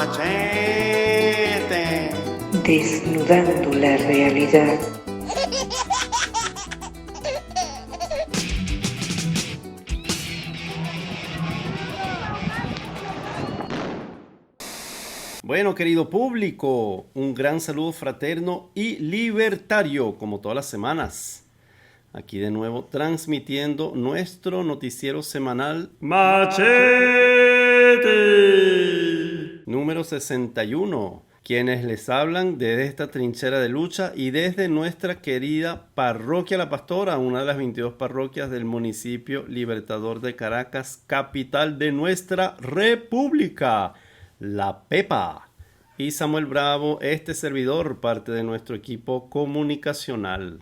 Machete. Desnudando la realidad. Bueno, querido público, un gran saludo fraterno y libertario, como todas las semanas. Aquí de nuevo transmitiendo nuestro noticiero semanal Machete número 61. Quienes les hablan desde esta trinchera de lucha y desde nuestra querida parroquia La Pastora, una de las 22 parroquias del municipio Libertador de Caracas, capital de nuestra república, La Pepa. Y Samuel Bravo, este servidor, parte de nuestro equipo comunicacional.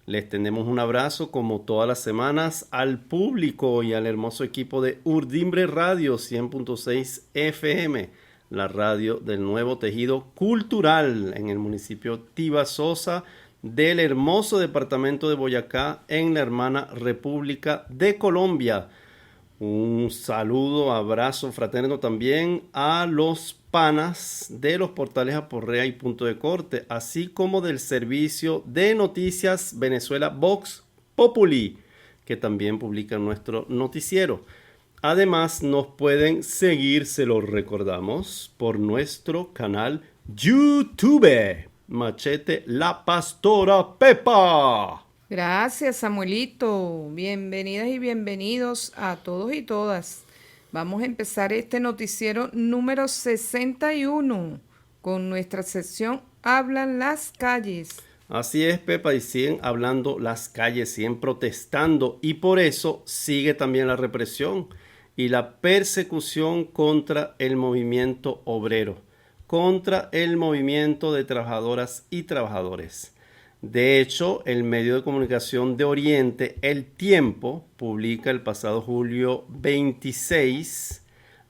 Les tendemos un abrazo como todas las semanas al público y al hermoso equipo de Urdimbre Radio 100.6 FM, la radio del nuevo tejido cultural en el municipio Tibasosa del hermoso departamento de Boyacá en la hermana República de Colombia. Un saludo, abrazo fraterno también a los panas de los portales Aporrea y Punto de Corte, así como del servicio de noticias Venezuela Vox Populi, que también publica nuestro noticiero. Además, nos pueden seguir, se los recordamos, por nuestro canal YouTube, Machete La Pastora Pepa. Gracias, Samuelito. Bienvenidas y bienvenidos a todos y todas. Vamos a empezar este noticiero número 61 con nuestra sección Hablan las calles. Así es, Pepa, y siguen hablando las calles, siguen protestando, y por eso sigue también la represión y la persecución contra el movimiento obrero, contra el movimiento de trabajadoras y trabajadores. De hecho, el medio de comunicación de Oriente, El Tiempo, publica el pasado julio 26,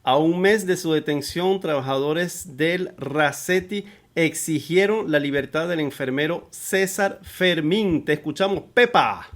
a un mes de su detención, trabajadores del Racetti exigieron la libertad del enfermero César Fermín. Te escuchamos, Pepa.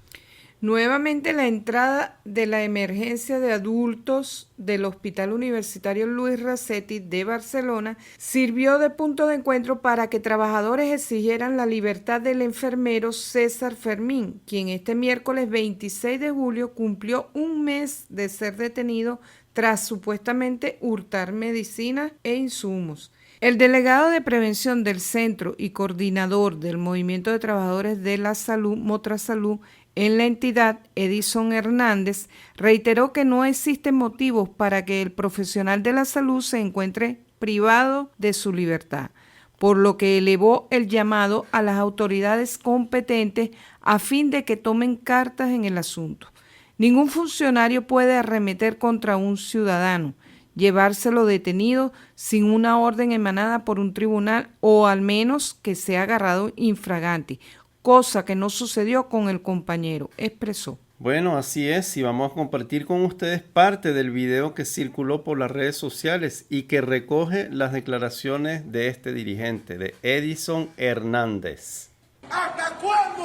Nuevamente la entrada de la emergencia de adultos del Hospital Universitario Luis Racetti de Barcelona sirvió de punto de encuentro para que trabajadores exigieran la libertad del enfermero César Fermín, quien este miércoles 26 de julio cumplió un mes de ser detenido tras supuestamente hurtar medicinas e insumos. El delegado de prevención del centro y coordinador del Movimiento de Trabajadores de la Salud, Motrasalud, en la entidad, Edison Hernández, reiteró que no existen motivos para que el profesional de la salud se encuentre privado de su libertad, por lo que elevó el llamado a las autoridades competentes a fin de que tomen cartas en el asunto. Ningún funcionario puede arremeter contra un ciudadano, llevárselo detenido sin una orden emanada por un tribunal o al menos que sea agarrado infraganti, cosa que no sucedió con el compañero, expresó. Bueno, así es, y vamos a compartir con ustedes parte del video que circuló por las redes sociales y que recoge las declaraciones de este dirigente, de Edison Hernández. ¿Hasta cuándo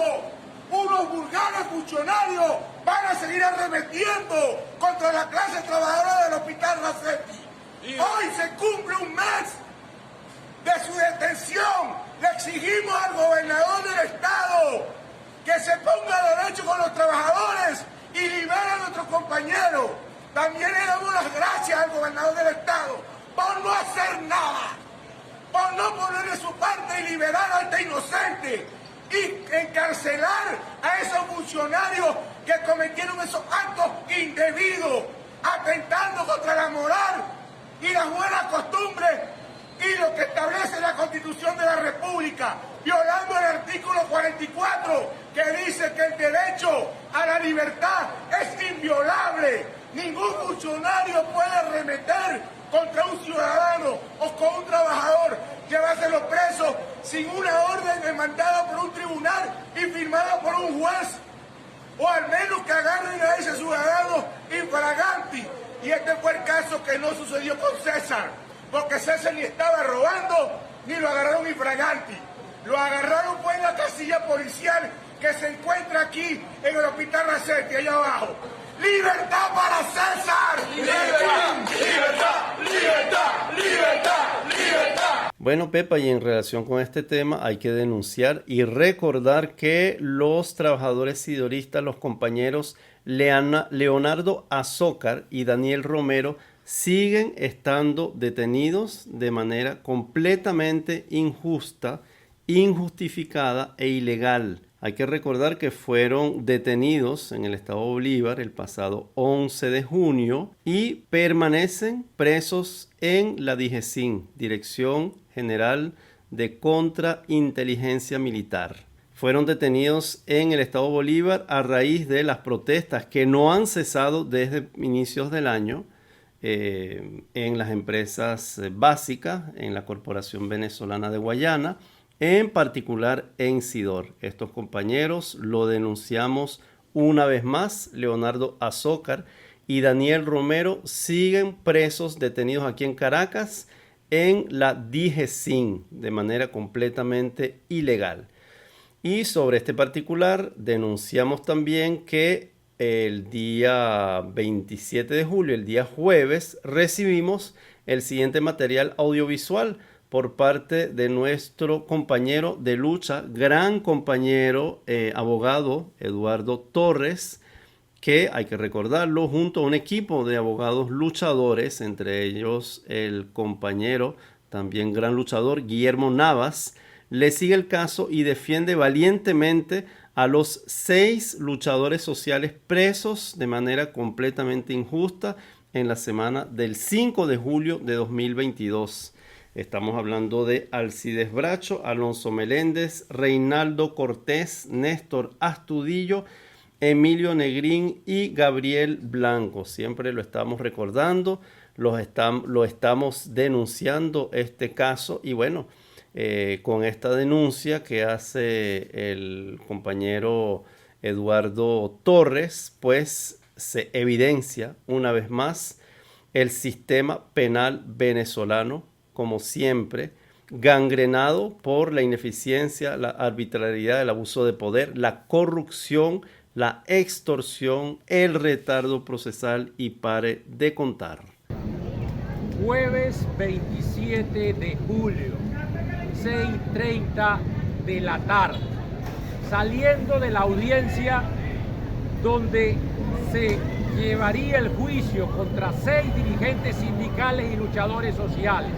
unos vulgares funcionarios van a seguir arremetiendo contra la clase trabajadora del Hospital Racetti? Hoy se cumple un mes de su detención. Le exigimos al gobernador del estado que se ponga derecho con los trabajadores y libere a nuestros compañeros. También le damos las gracias al gobernador del estado por no hacer nada, por no ponerle su parte y liberar a este inocente y encarcelar a esos funcionarios que cometieron esos actos indebidos, atentando contra la moral y las buenas costumbres y lo que establece la Constitución de la República, violando el artículo 44, que dice que el derecho a la libertad es inviolable. Ningún funcionario puede arremeter contra un ciudadano o con un trabajador, llevárselo preso sin una orden demandada por un tribunal y firmada por un juez, o al menos que agarren a ese ciudadano infraganti. Y este fue el caso que no sucedió con César, porque César ni estaba robando ni lo agarraron infraganti. Lo agarraron fue en la casilla policial que se encuentra aquí en el Hospital Racetti, allá abajo. ¡Libertad para César! ¡Libertad! ¡Libertad! ¡Libertad! ¡Libertad! Bueno, Pepa, y en relación con este tema hay que denunciar y recordar que los trabajadores sidoristas, los compañeros Leonardo Azócar y Daniel Romero, siguen estando detenidos de manera completamente injusta, injustificada e ilegal. Hay que recordar que fueron detenidos en el estado Bolívar el pasado 11 de junio y permanecen presos en la DIGESIN, Dirección General de Contrainteligencia Militar. Fueron detenidos en el estado Bolívar a raíz de las protestas que no han cesado desde inicios del año en las empresas básicas, en la Corporación Venezolana de Guayana, en particular en Sidor. Estos compañeros lo denunciamos una vez más. Leonardo Azócar y Daniel Romero siguen presos, detenidos aquí en Caracas, en la DIGESIN, de manera completamente ilegal. Y sobre este particular, denunciamos también que el día 27 de julio, el día jueves, recibimos el siguiente material audiovisual por parte de nuestro compañero de lucha, gran compañero, abogado Eduardo Torres, que hay que recordarlo, junto a un equipo de abogados luchadores, entre ellos el compañero, también gran luchador, Guillermo Navas, le sigue el caso y defiende valientemente a los 6 luchadores sociales presos de manera completamente injusta en la semana del 5 de julio de 2022. Estamos hablando de Alcides Bracho, Alonso Meléndez, Reinaldo Cortés, Néstor Astudillo, Emilio Negrín y Gabriel Blanco. Siempre lo estamos recordando, lo estamos denunciando este caso y bueno, con esta denuncia que hace el compañero Eduardo Torres, pues se evidencia una vez más el sistema penal venezolano, como siempre, gangrenado por la ineficiencia, la arbitrariedad, el abuso de poder, la corrupción, la extorsión, el retardo procesal y pare de contar. Jueves 27 de julio, 6:30 de la tarde, saliendo de la audiencia donde se llevaría el juicio contra 6 dirigentes sindicales y luchadores sociales.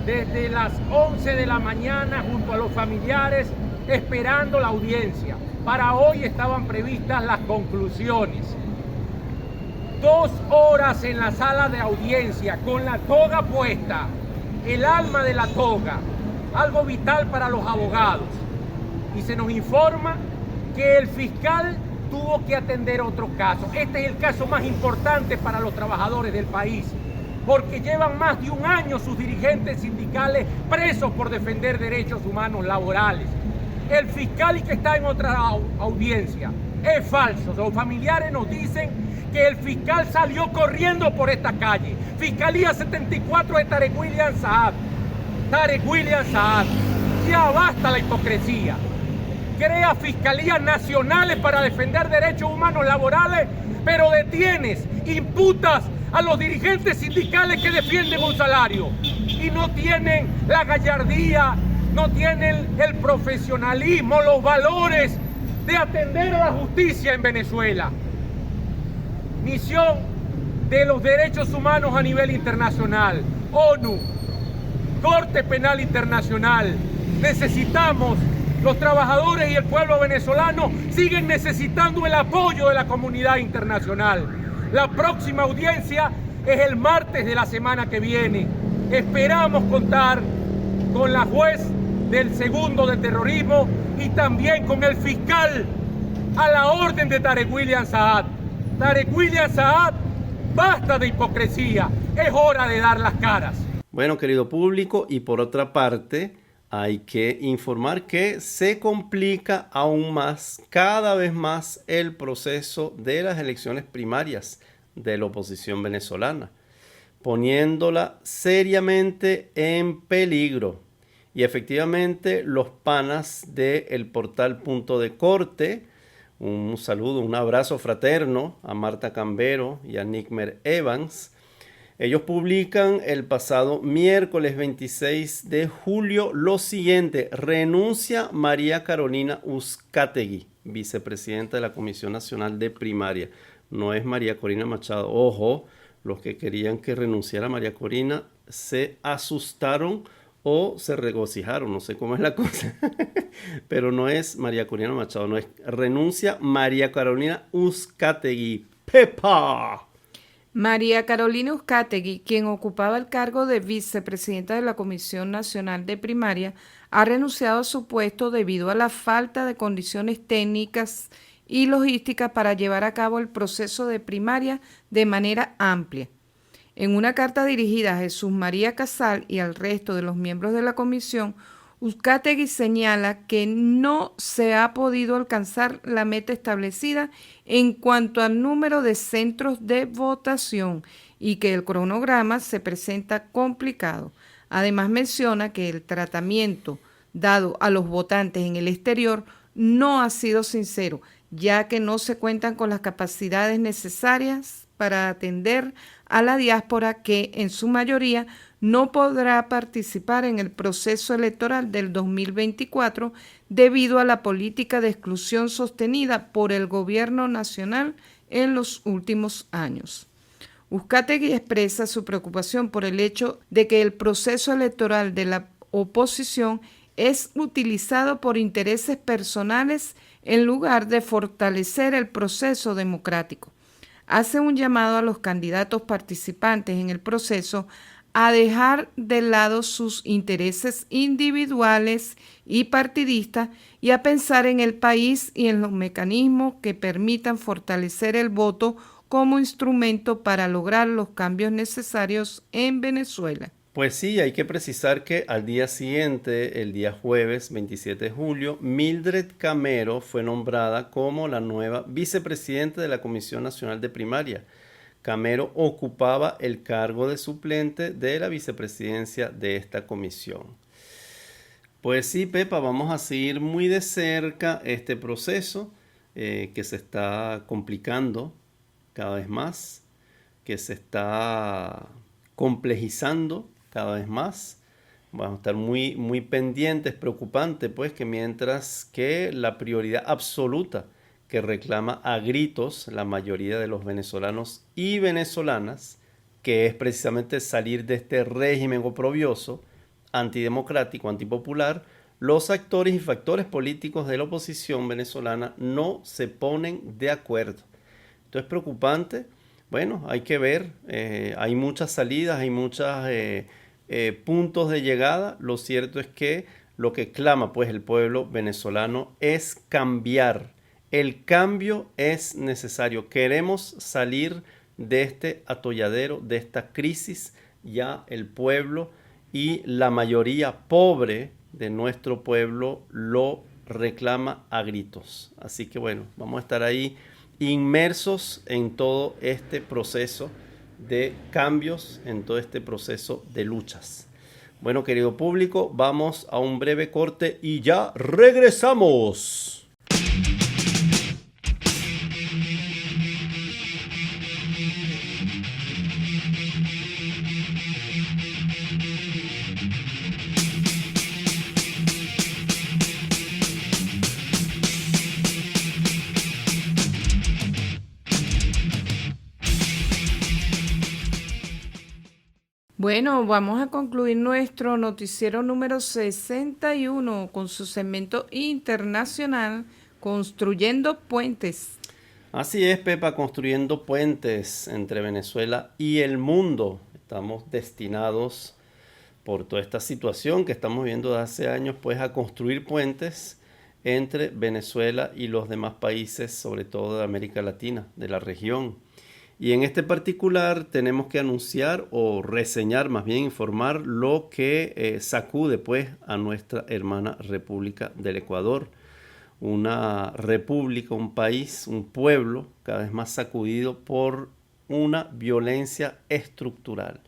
Desde las 11 de la mañana junto a los familiares esperando la audiencia. Para hoy estaban previstas las conclusiones. 2 horas en la sala de audiencia con la toga puesta, el alma de la toga, algo vital para los abogados. Y se nos informa que el fiscal tuvo que atender otro caso. Este es el caso más importante para los trabajadores del país, porque llevan más de un año sus dirigentes sindicales presos por defender derechos humanos laborales. El fiscal que está en otra audiencia es falso. Los familiares nos dicen que el fiscal salió corriendo por esta calle. Fiscalía 74 de Tarek William Saad. Tarek William Saad, ya basta la hipocresía. Crea fiscalías nacionales para defender derechos humanos laborales, pero detienes, imputas a los dirigentes sindicales que defienden un salario y no tienen la gallardía, no tienen el profesionalismo, los valores de atender a la justicia en Venezuela. Misión de los derechos humanos a nivel internacional, ONU, Corte Penal Internacional. Necesitamos, los trabajadores y el pueblo venezolano siguen necesitando el apoyo de la comunidad internacional. La próxima audiencia es el martes de la semana que viene. Esperamos contar con la juez del segundo de terrorismo y también con el fiscal a la orden de Tarek William Saad. Tarek William Saad, basta de hipocresía, es hora de dar las caras. Bueno, querido público, y por otra parte, hay que informar que se complica aún más, cada vez más, el proceso de las elecciones primarias de la oposición venezolana, poniéndola seriamente en peligro. Y efectivamente, los panas del portal Punto de Corte, un saludo, un abrazo fraterno a Marta Cambero y a Nickmer Evans, Ellos publican el pasado miércoles 26 de julio lo siguiente: renuncia María Carolina Uzcategui, vicepresidenta de la Comisión Nacional de Primaria. No es María Corina Machado. Ojo, los que querían que renunciara María Corina se asustaron o se regocijaron, no sé cómo es la cosa, pero no es María Corina Machado, no es, renuncia María Carolina Uzcategui. ¡Pepa! María Carolina Uzcategui, quien ocupaba el cargo de vicepresidenta de la Comisión Nacional de Primaria, ha renunciado a su puesto debido a la falta de condiciones técnicas y logísticas para llevar a cabo el proceso de primaria de manera amplia. En una carta dirigida a Jesús María Casal y al resto de los miembros de la comisión, Uzcategui señala que no se ha podido alcanzar la meta establecida en cuanto al número de centros de votación y que el cronograma se presenta complicado. Además menciona que el tratamiento dado a los votantes en el exterior no ha sido sincero, ya que no se cuentan con las capacidades necesarias para atender a la diáspora que en su mayoría no podrá participar en el proceso electoral del 2024 debido a la política de exclusión sostenida por el gobierno nacional en los últimos años. Uzcategui expresa su preocupación por el hecho de que el proceso electoral de la oposición es utilizado por intereses personales en lugar de fortalecer el proceso democrático. Hace un llamado a los candidatos participantes en el proceso a dejar de lado sus intereses individuales y partidistas y a pensar en el país y en los mecanismos que permitan fortalecer el voto como instrumento para lograr los cambios necesarios en Venezuela. Pues sí, hay que precisar que al día siguiente, el día jueves 27 de julio, Mildred Camero fue nombrada como la nueva vicepresidenta de la Comisión Nacional de Primaria. Camero ocupaba el cargo de suplente de la vicepresidencia de esta comisión. Pues sí, Pepa, vamos a seguir muy de cerca este proceso que se está complicando cada vez más, que se está complejizando cada vez más. Vamos a estar muy pendientes, preocupante pues que mientras que la prioridad absoluta que reclama a gritos la mayoría de los venezolanos y venezolanas, que es precisamente salir de este régimen oprobioso, antidemocrático, antipopular, los actores y factores políticos de la oposición venezolana no se ponen de acuerdo. Esto es preocupante. Bueno, hay que ver, hay muchas salidas, hay muchos puntos de llegada. Lo cierto es que lo que clama pues el pueblo venezolano es cambiar. El cambio es necesario. Queremos salir de este atolladero, de esta crisis. Ya el pueblo y la mayoría pobre de nuestro pueblo lo reclama a gritos. Así que bueno, vamos a estar ahí inmersos en todo este proceso de cambios, en todo este proceso de luchas. Bueno, querido público, vamos a un breve corte y ya regresamos. Bueno, vamos a concluir nuestro noticiero número 61 con su segmento internacional Construyendo Puentes. Así es, Pepa, construyendo puentes entre Venezuela y el mundo. Estamos destinados por toda esta situación que estamos viendo desde hace años, pues a construir puentes entre Venezuela y los demás países, sobre todo de América Latina, de la región. Y en este particular tenemos que anunciar o reseñar, más bien informar lo que sacude pues a nuestra hermana República del Ecuador. Una república, un país, un pueblo cada vez más sacudido por una violencia estructural.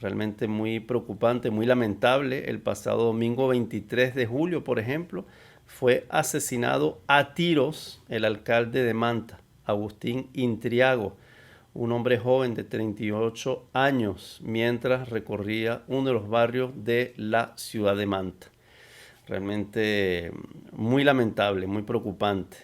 Realmente muy preocupante, muy lamentable. El pasado domingo 23 de julio, por ejemplo, fue asesinado a tiros el alcalde de Manta, Agustín Intriago. un hombre joven de 38 años, mientras recorría uno de los barrios de la ciudad de Manta. Realmente muy lamentable, muy preocupante.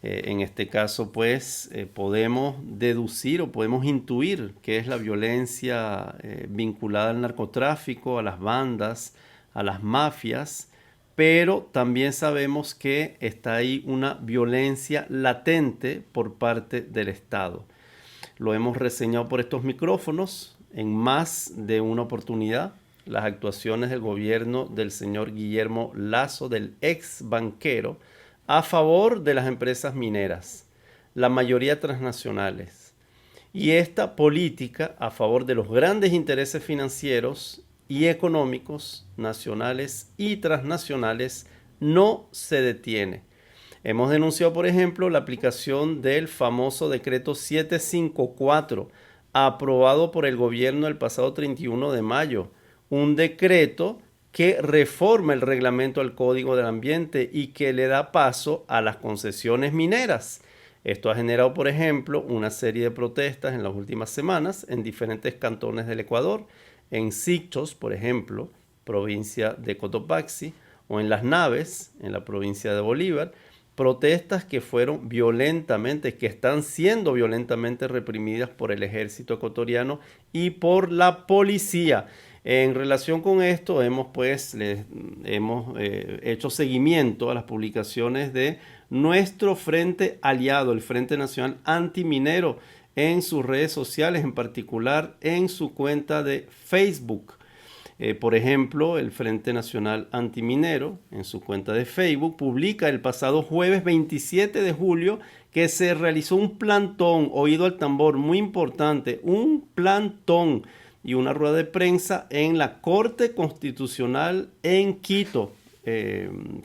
En este caso, pues, podemos deducir o podemos intuir que es la violencia vinculada al narcotráfico, a las bandas, a las mafias, pero también sabemos que está ahí una violencia latente por parte del Estado. Lo hemos reseñado por estos micrófonos en más de una oportunidad. Las actuaciones del gobierno del señor Guillermo Lasso, del ex banquero, a favor de las empresas mineras, la mayoría transnacionales. Y esta política a favor de los grandes intereses financieros y económicos nacionales y transnacionales no se detiene. Hemos denunciado, por ejemplo, la aplicación del famoso decreto 754, aprobado por el gobierno el pasado 31 de mayo, un decreto que reforma el reglamento al Código del Ambiente y que le da paso a las concesiones mineras. Esto ha generado, por ejemplo, una serie de protestas en las últimas semanas en diferentes cantones del Ecuador, en Sichos, por ejemplo, provincia de Cotopaxi, o en Las Naves, en la provincia de Bolívar, protestas que fueron violentamente, que están siendo violentamente reprimidas por el ejército ecuatoriano y por la policía. En relación con esto, hemos hecho seguimiento a las publicaciones de nuestro frente aliado, el Frente Nacional Antiminero, en sus redes sociales, en particular en su cuenta de Facebook. Por ejemplo, el Frente Nacional Antiminero, en su cuenta de Facebook, publica el pasado jueves 27 de julio que se realizó un plantón, oído al tambor, muy importante, un plantón y una rueda de prensa en la Corte Constitucional en Quito,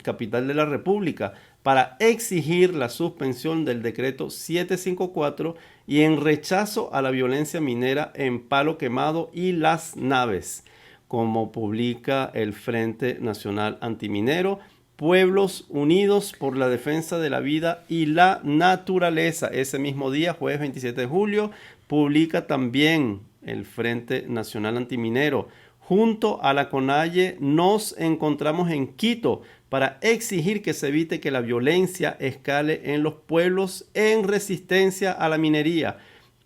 capital de la República, para exigir la suspensión del decreto 754 y en rechazo a la violencia minera en Palo Quemado y Las Naves. Como publica el Frente Nacional Antiminero, Pueblos Unidos por la Defensa de la Vida y la Naturaleza. Ese mismo día, jueves 27 de julio, publica también el Frente Nacional Antiminero. Junto a la CONAIE nos encontramos en Quito para exigir que se evite que la violencia escale en los pueblos en resistencia a la minería.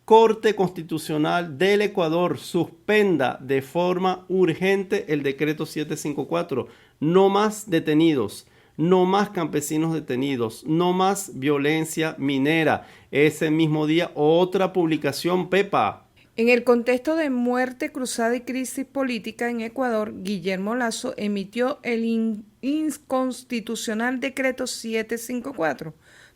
Corte Constitucional del Ecuador suspenda de forma urgente el decreto 754. No más detenidos, no más campesinos detenidos, no más violencia minera. Ese mismo día, otra publicación, Pepa. En el contexto de muerte cruzada y crisis política en Ecuador, Guillermo Lasso emitió el inconstitucional decreto 754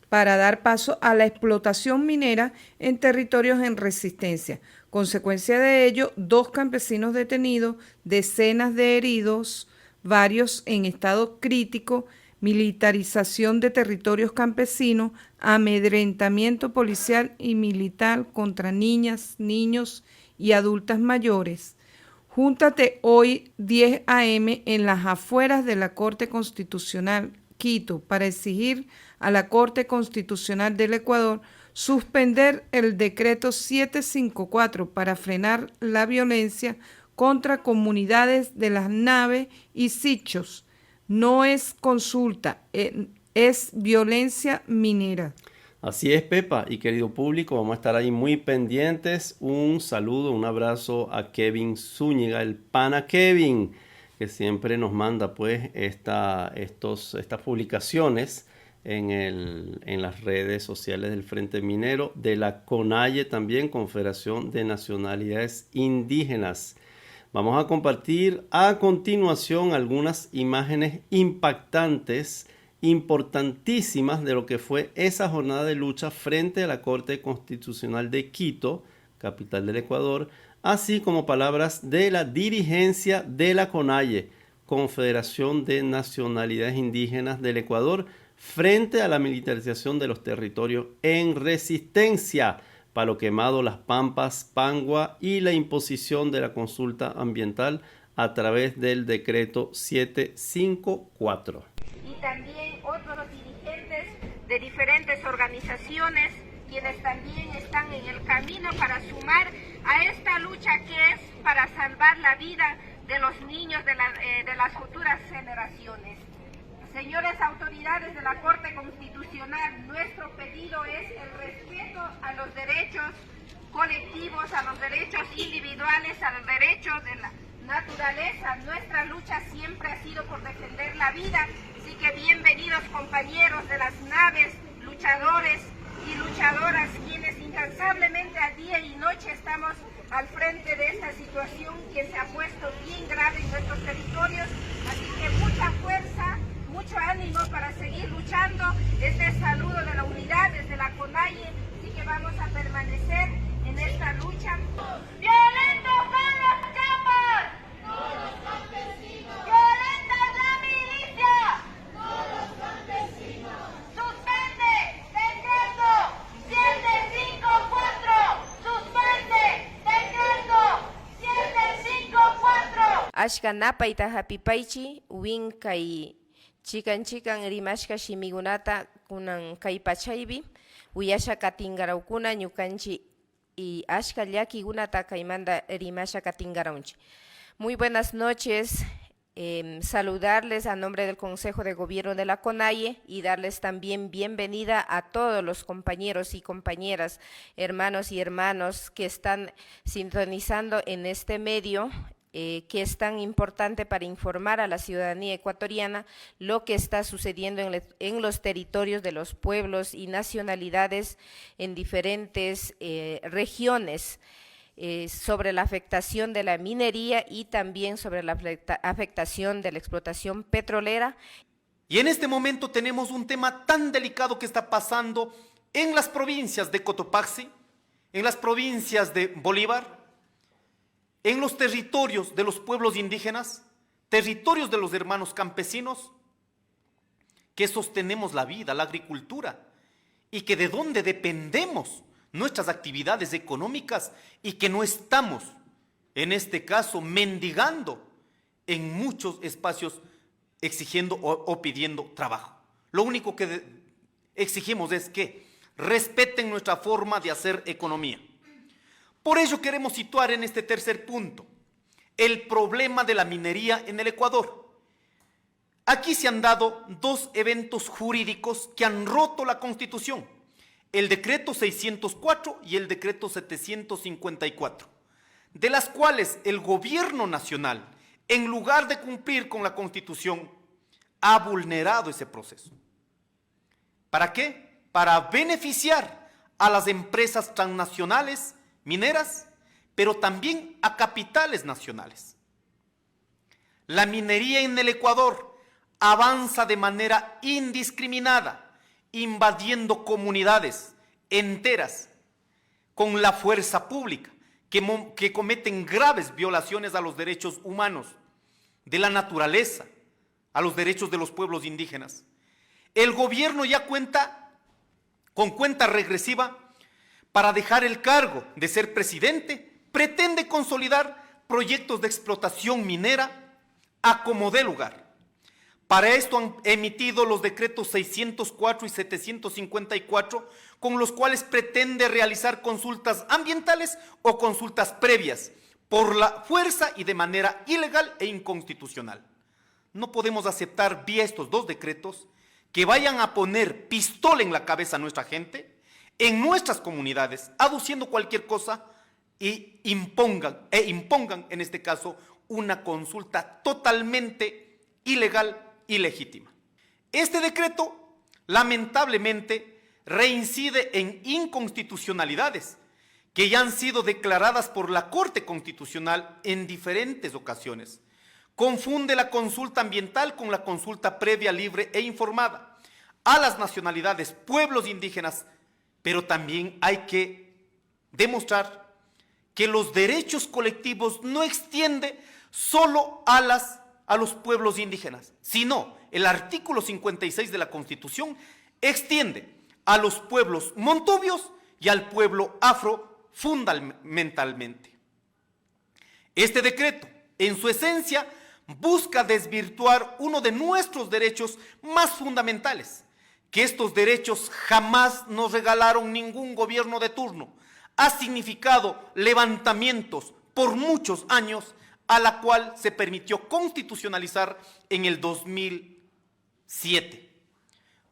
para dar paso a la explotación minera en territorios en resistencia. Consecuencia de ello, 2 campesinos detenidos, decenas de heridos, varios en estado crítico, militarización de territorios campesinos, amedrentamiento policial y militar contra niñas, niños y adultas mayores. Júntate hoy 10 a.m. en las afueras de la Corte Constitucional Quito para exigir a la Corte Constitucional del Ecuador suspender el decreto 754 para frenar la violencia contra comunidades de Las Naves y Sichos. No es consulta, es violencia minera. Así es, Pepa, y querido público, vamos a estar ahí muy pendientes. Un saludo, un abrazo a Kevin Zúñiga, el pana Kevin, que siempre nos manda pues estas publicaciones en las redes sociales del Frente Minero, de la CONAIE también, Confederación de Nacionalidades Indígenas. Vamos a compartir a continuación algunas imágenes impactantes, importantísimas de lo que fue esa jornada de lucha frente a la Corte Constitucional de Quito, capital del Ecuador, así como palabras de la dirigencia de la CONAIE, Confederación de Nacionalidades Indígenas del Ecuador, frente a la militarización de los territorios en resistencia, Palo Quemado, Las Pampas, Pangua y la imposición de la consulta ambiental a través del decreto 754. Y también otros dirigentes de diferentes organizaciones quienes también están en el camino para sumar a esta lucha que es para salvar la vida de los niños de las futuras generaciones. Señores autoridades de la Corte Constitucional, nuestro pedido es el respeto a los derechos colectivos, a los derechos individuales, a los derechos de la naturaleza. Nuestra lucha siempre ha sido por defender la vida, así que bienvenidos compañeros de las naves, luchadores y luchadoras, quienes incansablemente a día y noche estamos al frente de esta situación que se ha puesto bien grave en nuestros territorios, así que mucha fuerza, mucho ánimo para seguir luchando. Este saludo de la unidad desde la CONAIE, así que vamos a permanecer en esta lucha. ¡Violentos son los capas! ¡No los campesinos! ¡Violenta es la milicia! ¡No los campesinos! ¡Suspende! ¡Decreto! 754! ¡Suspende! ¡Decreto! 754! Ashka napaita hapipaichi win kay chikan rimashka shimigunata kunan kay pachaypi uyasha katingarawkuna ñukanchi y ashka llakigunata kaymanta rimasha katingarawunchi. Muy buenas noches. Saludarles a nombre del Consejo de Gobierno de la CONAIE y darles también bienvenida a todos los compañeros y compañeras, hermanos y hermanos que están sintonizando en este medio, que es tan importante para informar a la ciudadanía ecuatoriana lo que está sucediendo en los territorios de los pueblos y nacionalidades en diferentes regiones, sobre la afectación de la minería y también sobre la afectación de la explotación petrolera. Y en este momento tenemos un tema tan delicado que está pasando en las provincias de Cotopaxi, en las provincias de Bolívar, en los territorios de los pueblos indígenas, territorios de los hermanos campesinos, que sostenemos la vida, la agricultura, y que de donde dependemos nuestras actividades económicas y que no estamos, en este caso, mendigando en muchos espacios, exigiendo o pidiendo trabajo. Lo único que exigimos es que respeten nuestra forma de hacer economía. Por ello queremos situar en este tercer punto el problema de la minería en el Ecuador. Aquí se han dado dos eventos jurídicos que han roto la Constitución, el decreto 604 y el decreto 754, de las cuales el gobierno nacional, en lugar de cumplir con la Constitución, ha vulnerado ese proceso. ¿Para qué? Para beneficiar a las empresas transnacionales mineras, pero también a capitales nacionales. La minería en el Ecuador avanza de manera indiscriminada, invadiendo comunidades enteras con la fuerza pública, que cometen graves violaciones a los derechos humanos, de la naturaleza, a los derechos de los pueblos indígenas. El gobierno ya cuenta con cuenta regresiva para dejar el cargo de ser presidente, pretende consolidar proyectos de explotación minera a como dé lugar. Para esto han emitido los decretos 604 y 754, con los cuales pretende realizar consultas ambientales o consultas previas por la fuerza y de manera ilegal e inconstitucional. No podemos aceptar vía estos dos decretos que vayan a poner pistola en la cabeza a nuestra gente, en nuestras comunidades, aduciendo cualquier cosa y impongan en este caso una consulta totalmente ilegal y legítima. Este decreto lamentablemente reincide en inconstitucionalidades que ya han sido declaradas por la Corte Constitucional en diferentes ocasiones. Confunde la consulta ambiental con la consulta previa, libre e informada a las nacionalidades, pueblos indígenas, pero también hay que demostrar que los derechos colectivos no extienden solo a los pueblos indígenas, sino el artículo 56 de la Constitución extiende a los pueblos montubios y al pueblo afro fundamentalmente. Este decreto, en su esencia, busca desvirtuar uno de nuestros derechos más fundamentales, que estos derechos jamás nos regalaron ningún gobierno de turno. Ha significado levantamientos por muchos años, a la cual se permitió constitucionalizar en el 2007.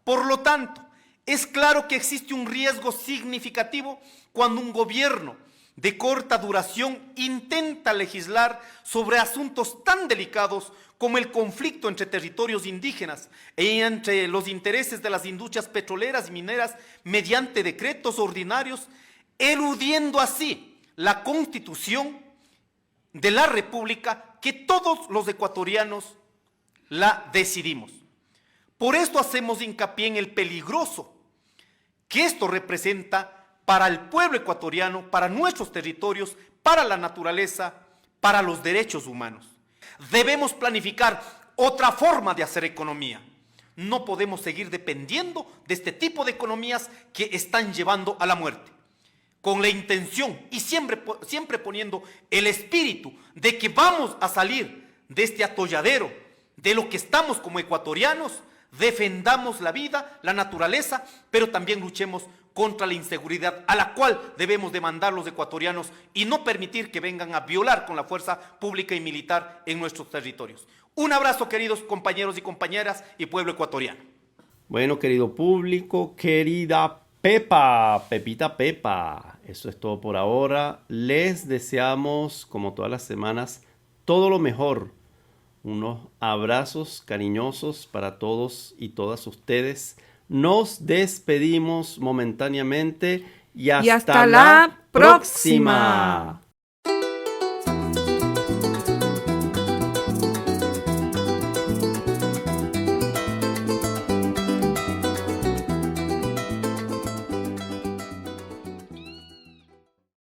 Por lo tanto, es claro que existe un riesgo significativo cuando un gobierno de corta duración intenta legislar sobre asuntos tan delicados como el conflicto entre territorios indígenas e entre los intereses de las industrias petroleras y mineras mediante decretos ordinarios, eludiendo así la Constitución de la República que todos los ecuatorianos la decidimos. Por esto hacemos hincapié en el peligroso que esto representa para el pueblo ecuatoriano, para nuestros territorios, para la naturaleza, para los derechos humanos. Debemos planificar otra forma de hacer economía. No podemos seguir dependiendo de este tipo de economías que están llevando a la muerte. Con la intención y siempre poniendo el espíritu de que vamos a salir de este atolladero, de lo que estamos como ecuatorianos, defendamos la vida, la naturaleza, pero también luchemos contra la inseguridad a la cual debemos demandar los ecuatorianos y no permitir que vengan a violar con la fuerza pública y militar en nuestros territorios. Un abrazo, queridos compañeros y compañeras y pueblo ecuatoriano. Bueno, querido público, querida Pepa, Pepita Pepa, eso es todo por ahora. Les deseamos, como todas las semanas, todo lo mejor. Unos abrazos cariñosos para todos y todas ustedes. Nos despedimos momentáneamente y hasta la próxima.